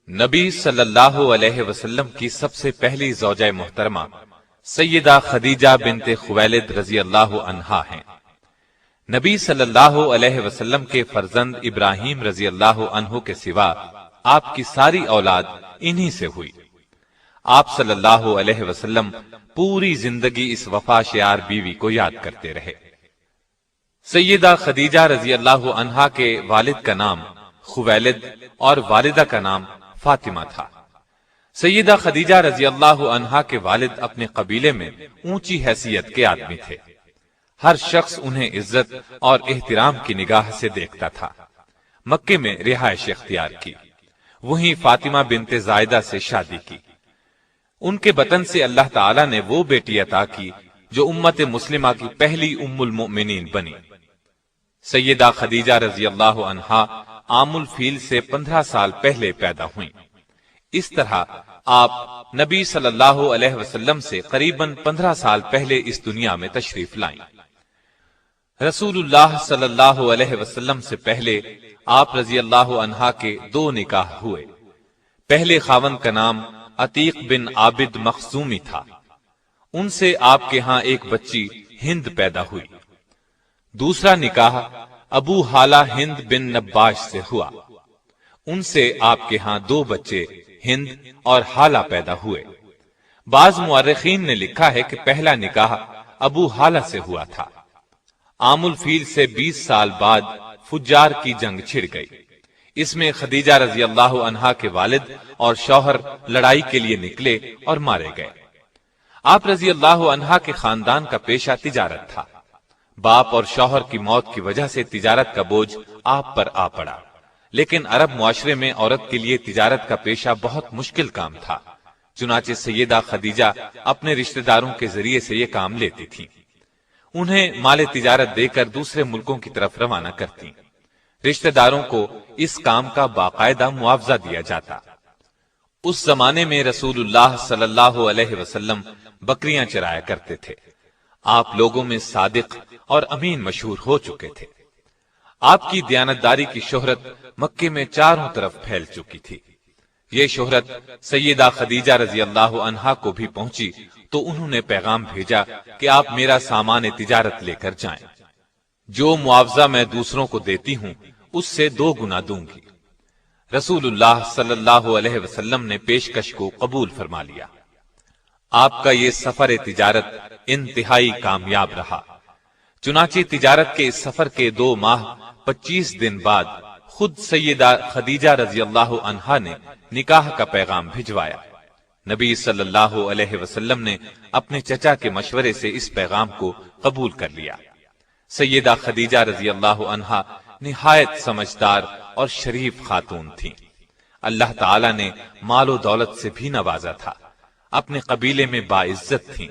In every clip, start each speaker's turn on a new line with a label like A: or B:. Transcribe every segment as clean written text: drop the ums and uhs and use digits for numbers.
A: نبی صلی اللہ علیہ وسلم کی سب سے پہلی زوجہ محترمہ سیدہ خدیجہ بنت خویلد رضی اللہ عنہا ہیں۔ نبی صلی اللہ علیہ وسلم کے فرزند ابراہیم رضی اللہ عنہ کے سوا آپ کی ساری اولاد انہی سے ہوئی۔ آپ صلی اللہ علیہ وسلم پوری زندگی اس وفا شیار بیوی کو یاد کرتے رہے۔ سیدہ خدیجہ رضی اللہ عنہا کے والد کا نام خویلد اور والدہ کا نام فاطمہ تھا۔ سیدہ خدیجہ رضی اللہ عنہا کے والد اپنے قبیلے میں اونچی حیثیت کے آدمی تھے۔ ہر شخص انہیں عزت اور احترام کی نگاہ سے دیکھتا تھا۔ مکے میں رہائش اختیار کی، وہیں فاطمہ بنت زائدہ سے شادی کی۔ ان کے بطن سے اللہ تعالی نے وہ بیٹی عطا کی جو امت مسلمہ کی پہلی ام المؤمنین بنی۔ سیدہ خدیجہ رضی اللہ عنہا عام الفیل سے 15 سال پہلے پیدا ہوئیں۔ اس طرح آپ نبی صلی اللہ علیہ وسلم سے قریباً 15 سال پہلے اس دنیا میں تشریف لائیں۔ رسول اللہ صلی اللہ علیہ وسلم سے پہلے آپ رضی اللہ عنہا کے 2 نکاح ہوئے۔ پہلے خاوند کا نام عتیق بن عابد مخزومی تھا۔ ان سے آپ کے ہاں ایک بچی ہند پیدا ہوئی۔ دوسرا نکاح ابو حالہ ہند بن نباش سے ہوا۔ ان سے آپ کے ہاں 2 بچے ہند اور حالہ پیدا ہوئے۔ بعض مورخین نے لکھا ہے کہ پہلا نکاح ابو حالہ سے ہوا تھا۔ عام الفیل سے 20 سال بعد فجار کی جنگ چھڑ گئی۔ اس میں خدیجہ رضی اللہ عنہا کے والد اور شوہر لڑائی کے لیے نکلے اور مارے گئے۔ آپ رضی اللہ عنہا کے خاندان کا پیشہ تجارت تھا۔ باپ اور شوہر کی موت کی وجہ سے تجارت کا بوجھ آپ پر آ پڑا، لیکن عرب معاشرے میں عورت کے لیے تجارت کا پیشہ بہت مشکل کام تھا۔ چنانچہ سیدہ خدیجہ اپنے رشتہ داروں کے ذریعے سے یہ کام لیتی تھیں۔ انہیں مال تجارت دے کر دوسرے ملکوں کی طرف روانہ کرتی۔ رشتہ داروں کو اس کام کا باقاعدہ معاوضہ دیا جاتا۔ اس زمانے میں رسول اللہ صلی اللہ علیہ وسلم بکریاں چرایا کرتے تھے۔ آپ لوگوں میں صادق اور امین مشہور ہو چکے تھے۔ آپ کی دیانتداری کی شہرت مکے میں چاروں طرف پھیل چکی تھی۔ یہ شہرت سیدہ خدیجہ رضی اللہ عنہا کو بھی پہنچی تو انہوں نے پیغام بھیجا کہ آپ میرا سامان تجارت لے کر جائیں۔ جو معاوضہ میں دوسروں کو دیتی ہوں اس سے 2 گنا دوں گی۔ رسول اللہ صلی اللہ علیہ وسلم نے پیشکش کو قبول فرما لیا۔ آپ کا یہ سفر تجارت انتہائی کامیاب رہا۔ چنانچہ تجارت کے اس سفر کے 2 ماہ 25 دن بعد خود سیدہ خدیجہ رضی اللہ عنہا نے نکاح کا پیغام بھجوایا۔ نبی صلی اللہ علیہ وسلم نے اپنے چچا کے مشورے سے اس پیغام کو قبول کر لیا۔ سیدہ خدیجہ رضی اللہ عنہا نہایت سمجھدار اور شریف خاتون تھیں۔ اللہ تعالی نے مال و دولت سے بھی نوازا تھا۔ اپنے قبیلے میں باعزت تھیں،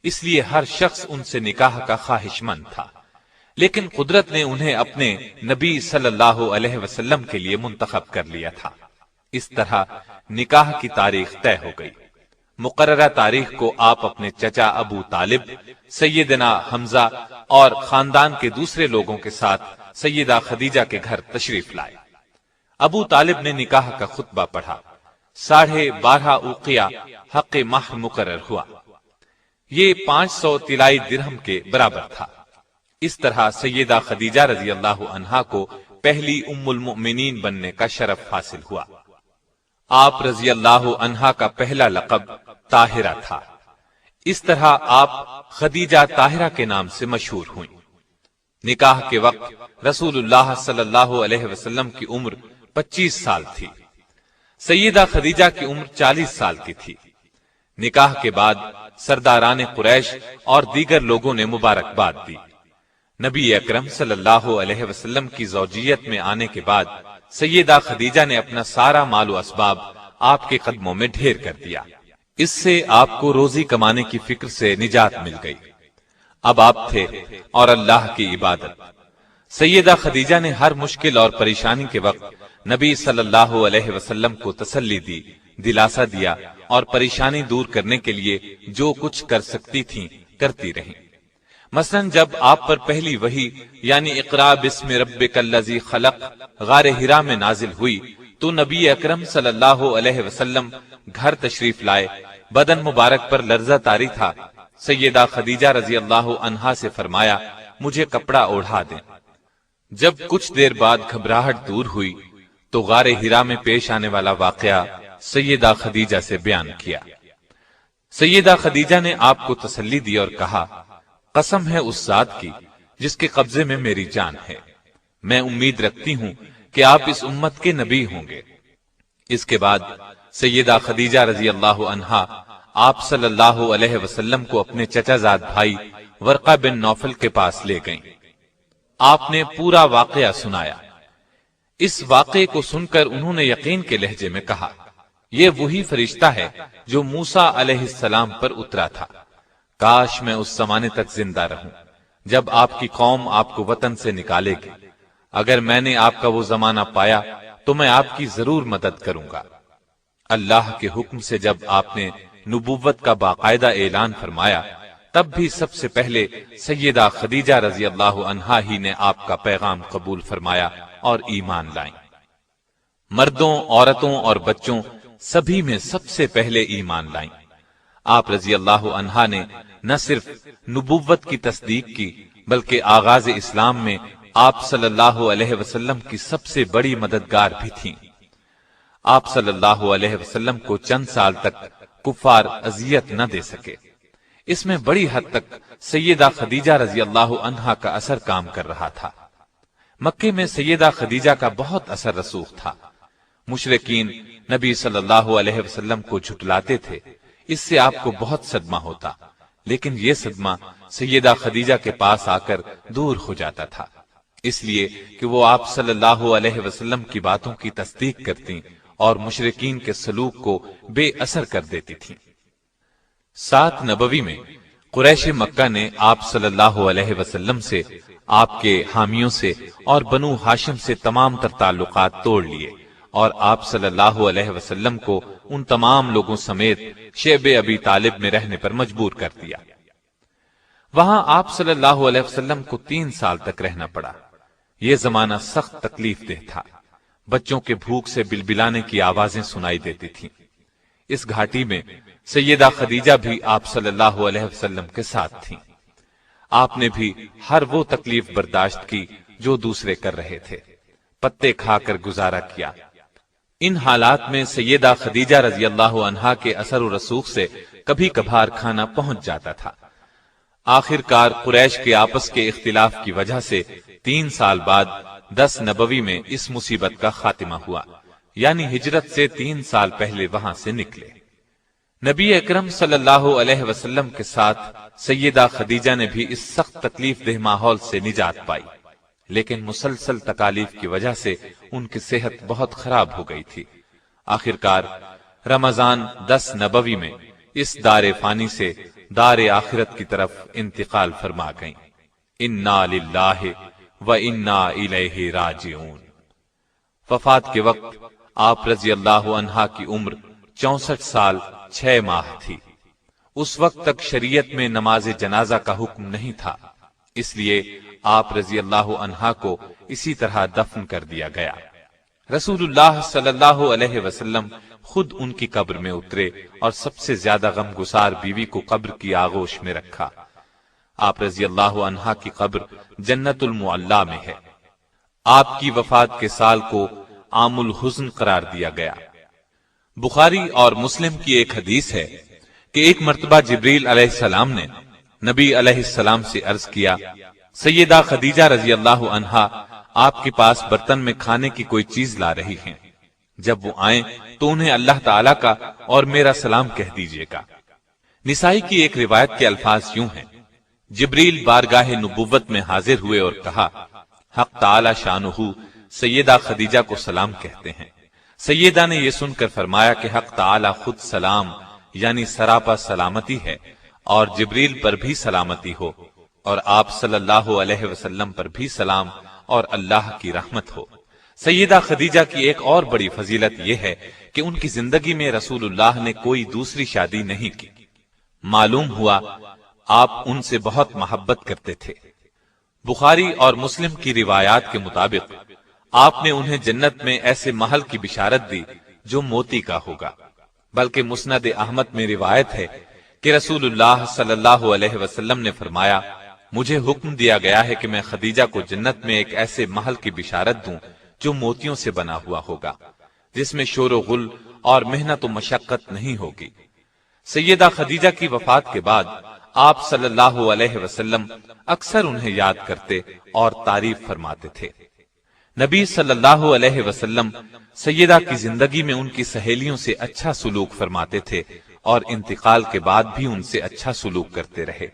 A: اس لیے ہر شخص ان سے نکاح کا خواہش مند تھا۔ لیکن قدرت نے انہیں اپنے نبی صلی اللہ علیہ وسلم کے لیے منتخب کر لیا تھا۔ اس طرح نکاح کی تاریخ طے ہو گئی۔ مقررہ تاریخ کو آپ اپنے چچا ابو طالب، سیدنا حمزہ اور خاندان کے دوسرے لوگوں کے ساتھ سیدہ خدیجہ کے گھر تشریف لائے۔ ابو طالب نے نکاح کا خطبہ پڑھا۔ 12.5 اوقیہ حق مہر مقرر ہوا۔ یہ 500 طلائی درہم کے برابر تھا۔ اس طرح سیدہ خدیجہ رضی اللہ عنہا کو پہلی ام المؤمنین بننے کا شرف حاصل ہوا۔ آپ رضی اللہ عنہا کا پہلا لقب طاہرہ تھا۔ اس طرح آپ خدیجہ طاہرہ کے نام سے مشہور ہوئیں۔ نکاح کے وقت رسول اللہ صلی اللہ علیہ وسلم کی عمر 25 سال تھی۔ سیدہ خدیجہ کی عمر 40 سال کی تھی۔ نکاح کے بعد سرداران قریش اور دیگر لوگوں نے مبارکباد دی۔ نبی اکرم صلی اللہ علیہ وسلم کی زوجیت میں آنے کے بعد سیدہ خدیجہ نے اپنا سارا مال و اسباب آپ کے قدموں میں ڈھیر کر دیا۔ اس سے آپ کو روزی کمانے کی فکر سے نجات مل گئی۔ اب آپ تھے اور اللہ کی عبادت۔ سیدہ خدیجہ نے ہر مشکل اور پریشانی کے وقت نبی صلی اللہ علیہ وسلم کو تسلی دی، دلاسا دیا اور پریشانی دور کرنے کے لیے جو کچھ کر سکتی تھیں کرتی رہیں۔ مثلا جب آپ پر پہلی وحی یعنی اقرا بسم ربک الذی خلق غار حرا میں نازل ہوئی تو نبی اکرم صلی اللہ علیہ وسلم گھر تشریف لائے، بدن مبارک پر لرزہ طاری تھا۔ سیدہ خدیجہ رضی اللہ عنہا سے فرمایا مجھے کپڑا اوڑھا دیں۔ جب کچھ دیر بعد گھبراہٹ دور ہوئی تو غار ہرا میں پیش آنے والا واقعہ سیدہ خدیجہ سے بیان کیا۔ سیدہ خدیجہ نے آپ کو تسلی دی اور کہا قسم ہے اس ذات کی جس کے قبضے میں میری جان ہے، میں امید رکھتی ہوں کہ آپ اس امت کے نبی ہوں گے۔ اس کے بعد سیدہ خدیجہ رضی اللہ عنہا آپ صلی اللہ علیہ وسلم کو اپنے چچا زاد بھائی ورقہ بن نوفل کے پاس لے گئیں۔ آپ نے پورا واقعہ سنایا۔ اس واقعے کو سن کر انہوں نے یقین کے لہجے میں کہا یہ وہی فرشتہ ہے جو موسیٰ علیہ السلام پر اترا تھا، کاش میں اس زمانے تک زندہ رہوں جب آپ کی قوم آپ کو وطن سے نکالے گی۔ اگر میں نے آپ کا وہ زمانہ پایا تو میں آپ کی ضرور مدد کروں گا۔ اللہ کے حکم سے جب آپ نے نبوت کا باقاعدہ اعلان فرمایا تب بھی سب سے پہلے سیدہ خدیجہ رضی اللہ عنہا ہی نے آپ کا پیغام قبول فرمایا اور ایمان لائیں۔ مردوں، عورتوں اور بچوں سبھی میں سب سے پہلے ایمان لائیں۔ آپ رضی اللہ عنہا نے نہ صرف نبوت کی تصدیق کی بلکہ آغاز اسلام میں آپ صلی اللہ علیہ وسلم کی سب سے بڑی مددگار بھی تھیں۔ آپ صلی اللہ علیہ وسلم کو چند سال تک کفار اذیت نہ دے سکے۔ اس میں بڑی حد تک سیدہ خدیجہ رضی اللہ عنہا کا اثر کام کر رہا تھا۔ مکے میں سیدہ خدیجہ کا بہت اثر رسوخ تھا۔ مشرکین نبی صلی اللہ علیہ وسلم کو جھٹلاتے تھے، اس سے آپ کو بہت صدمہ ہوتا، لیکن یہ صدمہ سیدہ خدیجہ کے پاس آ کر دور ہو جاتا تھا، اس لیے کہ وہ آپ صلی اللہ علیہ وسلم کی باتوں کی تصدیق کرتی اور مشرکین کے سلوک کو بے اثر کر دیتی تھی۔ 7 نبوی میں قریش مکہ نے آپ صلی اللہ علیہ وسلم سے، آپ کے حامیوں سے اور بنو ہاشم سے تمام تر تعلقات توڑ لیے اور آپ صلی اللہ علیہ وسلم کو ان تمام لوگوں سمیت شیب ابی طالب میں رہنے پر مجبور کر دیا۔ وہاں آپ صلی اللہ علیہ وسلم کو 3 سال تک رہنا پڑا۔ یہ زمانہ سخت تکلیف دہ تھا، بچوں کے بھوک سے بلبلانے کی آوازیں سنائی دیتی تھیں۔ اس گھاٹی میں سیدہ خدیجہ بھی آپ صلی اللہ علیہ وسلم کے ساتھ تھیں۔ آپ نے بھی ہر وہ تکلیف برداشت کی جو دوسرے کر رہے تھے، پتے کھا کر گزارا کیا۔ ان حالات میں سیدہ خدیجہ رضی اللہ عنہا کے اثر و رسوخ سے کبھی کبھار کھانا پہنچ جاتا تھا۔ آخر کار قریش کے آپس کے اختلاف کی وجہ سے 3 سال بعد 10 نبوی میں اس مصیبت کا خاتمہ ہوا، یعنی ہجرت سے 3 سال پہلے وہاں سے نکلے۔ نبی اکرم صلی اللہ علیہ وسلم کے ساتھ سیدہ خدیجہ نے بھی اس سخت تکلیف دہ ماحول سے نجات پائی، لیکن مسلسل تکالیف کی وجہ سے ان کی صحت بہت خراب ہو گئی تھی۔ آخر کار رمضان 10 نبوی میں اس دار فانی سے دار آخرت کی طرف انتقال فرما گئیں۔ انا للہ و انا الیہ راجعون۔ وفات کے وقت آپ رضی اللہ عنہا کی عمر 64 سال 6 ماہ تھی۔ اس وقت تک شریعت میں نماز جنازہ کا حکم نہیں تھا، اس لیے آپ رضی اللہ عنہا کو اسی طرح دفن کر دیا گیا۔ رسول اللہ صلی اللہ علیہ وسلم خود ان کی قبر میں اترے اور سب سے زیادہ غمگسار بیوی کو قبر کی آغوش میں رکھا۔ آپ رضی اللہ عنہا کی قبر جنت المعلا میں ہے۔ آپ کی وفات کے سال کو عام الحزن قرار دیا گیا۔ بخاری اور مسلم کی ایک حدیث ہے کہ ایک مرتبہ جبریل علیہ السلام نے نبی علیہ السلام سے عرض کیا، سیدہ خدیجہ رضی اللہ عنہا آپ کے پاس برتن میں کھانے کی کوئی چیز لا رہی ہیں، جب وہ آئیں تو انہیں اللہ تعالیٰ کا اور میرا سلام کہہ دیجیے گا۔ نسائی کی ایک روایت کے الفاظ یوں ہیں، جبریل بارگاہ نبوت میں حاضر ہوئے اور کہا، حق تعالی شانہ سیدہ خدیجہ کو سلام کہتے ہیں۔ سیدہ نے یہ سن کر فرمایا کہ حق تعالی خود سلام یعنی سراپا سلامتی ہے، اور جبریل پر بھی سلامتی ہو، اور آپ صلی اللہ علیہ وسلم پر بھی سلام اور اللہ کی رحمت ہو۔ سیدہ خدیجہ کی ایک اور بڑی فضیلت یہ ہے کہ ان کی زندگی میں رسول اللہ نے کوئی دوسری شادی نہیں کی۔ معلوم ہوا آپ ان سے بہت محبت کرتے تھے۔ بخاری اور مسلم کی روایات کے مطابق آپ نے انہیں جنت میں ایسے محل کی بشارت دی جو موتی کا ہوگا۔ بلکہ مسند احمد میں روایت ہے کہ رسول اللہ صلی اللہ علیہ وسلم نے فرمایا، مجھے حکم دیا گیا ہے کہ میں خدیجہ کو جنت میں ایک ایسے محل کی بشارت دوں جو موتیوں سے بنا ہوا ہوگا، جس میں شور و غل اور محنت و مشقت نہیں ہوگی۔ سیدہ خدیجہ کی وفات کے بعد آپ صلی اللہ علیہ وسلم اکثر انہیں یاد کرتے اور تعریف فرماتے تھے۔ نبی صلی اللہ علیہ وسلم سیدہ کی زندگی میں ان کی سہیلیوں سے اچھا سلوک فرماتے تھے اور انتقال کے بعد بھی ان سے اچھا سلوک کرتے رہے۔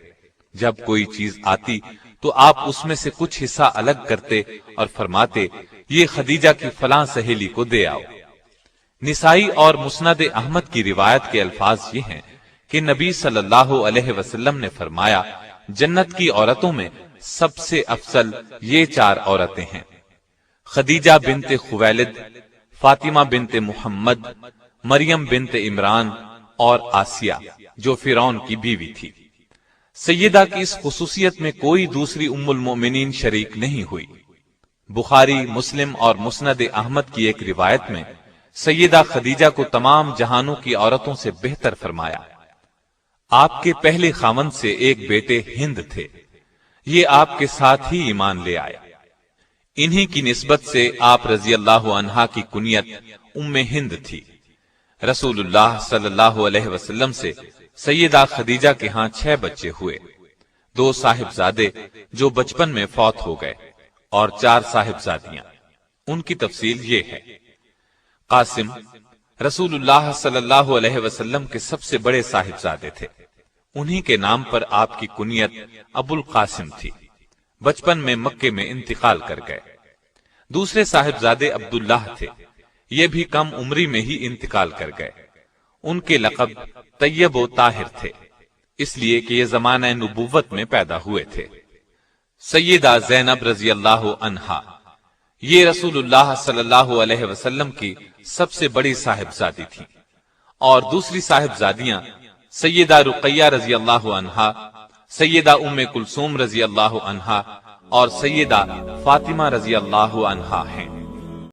A: جب کوئی چیز آتی تو آپ اس میں سے کچھ حصہ الگ کرتے اور فرماتے، یہ خدیجہ کی فلاں سہیلی کو دے آؤ۔ نسائی اور مسند احمد کی روایت کے الفاظ یہ ہیں کہ نبی صلی اللہ علیہ وسلم نے فرمایا، جنت کی عورتوں میں سب سے افضل یہ 4 عورتیں ہیں: خدیجہ بنت خویلد، فاطمہ بنت محمد، مریم بنت عمران اور آسیہ جو فرعون کی بیوی تھی۔ سیدہ کی اس خصوصیت میں کوئی دوسری ام المؤمنین شریک نہیں ہوئی۔ بخاری، مسلم اور مسند احمد کی ایک روایت میں سیدہ خدیجہ کو تمام جہانوں کی عورتوں سے بہتر فرمایا۔ آپ کے پہلے خاوند سے ایک بیٹے ہند تھے، یہ آپ کے ساتھ ہی ایمان لے آئے۔ انہی کی نسبت سے آپ رضی اللہ عنہا کی کنیت ام ہند تھی۔ رسول اللہ صلی اللہ علیہ وسلم سے سیدہ خدیجہ کے ہاں 6 بچے ہوئے، 2 صاحبزادے جو بچپن میں فوت ہو گئے اور 4 صاحبزادیاں۔ ان کی تفصیل یہ ہے: قاسم رسول اللہ صلی اللہ علیہ وسلم کے سب سے بڑے صاحبزادے تھے، انہی کے نام پر آپ کی کنیت ابو القاسم تھی۔ بچپن میں مکے میں انتقال کر گئے۔ دوسرے صاحبزادے عبداللہ تھے، یہ بھی کم عمری میں ہی انتقال کر گئے۔ ان کے لقب طیب و طاہر تھے، اس لیے کہ یہ زمانہ نبوت میں پیدا ہوئے تھے۔ سیدہ زینب رضی اللہ عنہا، یہ رسول اللہ صلی اللہ علیہ وسلم کی سب سے بڑی صاحبزادی تھی، اور دوسری صاحبزادیاں سیدہ رقیہ رضی اللہ عنہا، سیدہ ام کلثوم رضی اللہ عنہا اور سیدہ فاطمہ رضی اللہ عنہا ہیں۔